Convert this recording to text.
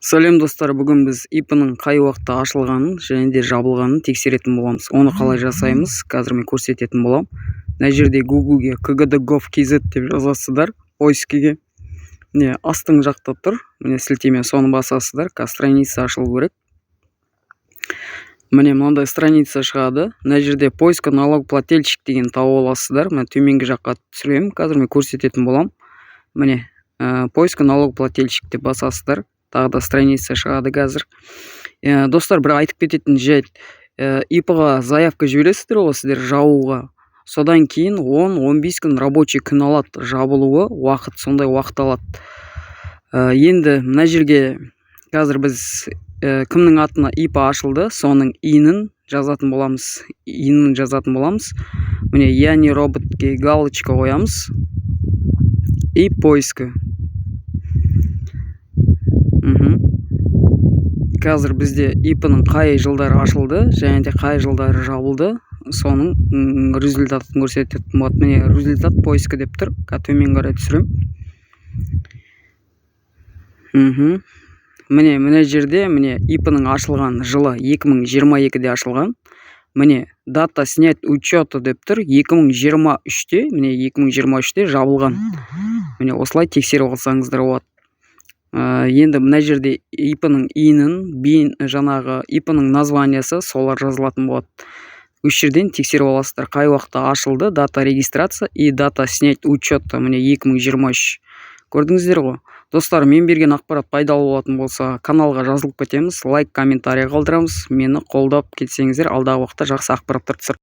Сәлем достар, бүгін біз IP-ның қай уақытта ашылғанын және де жабылғанын тексеретін боламыз. Оны қалай жасаймыз, қазір мен көрсететін болам. Мына жерде Google-ге kgd.gov.kz деп жазасыздар, поискіге. Міне астың жақта тұр. Міне сілтеме, соны басасыздар. Страница ашылу керек. Міне мынандай страница шығады. Мына жерде поиска налогоплательщик деген тауып аласыздар. Міне төменгі жаққа түсіремін. Қазір мен көрсететін болам. Міне поиска налогоплательщик деп басасыздар. Тағы да страница шығады қазір. Достар, бір айтып кететін жайт. IP-ға заявка жібересіздер ғой сіздер жабуға. Содан кейін 10-15 күн рабочий күн алады. Жабылуы уақыт, сондай уақыт алады. Енді мына жерге қазір біз кімнің атына IP ашылды, соның инін жазатын боламыз. Міне я не роботке галочка қоямыз. И поиска. Қазір бізде IP-ның қай жылдары ашылды және де қай жылдары жабылды, соның результатын көрсететін болады. Міне результат поиска деп тұр. Төмен қарай түсірем. Міне жерде IP-ның ашылған жылы 2022-де ашылған. Міне дата снять учета деп тұр. 2023-те, міне 2023-те жабылған. Міне осылай тексеріп алсаңыздар болады. Енді мына жерде IP-ның инін, жаңағы IP-ның названиясы солар жазылатын болады. Үш жерден тексеріп аласыздар, қай уақытта ашылды, дата регистрация и дата снять учета. Міне 2023. Көрдіңіздер ғой. Достар, мен берген ақпарат пайдалы болатын болса, каналға жазылып кетеміз, лайк, комментарий қалдырамыз. Мені қолдап кетсеңіздер, алдағы уақытта жақсы ақпараттар түсір.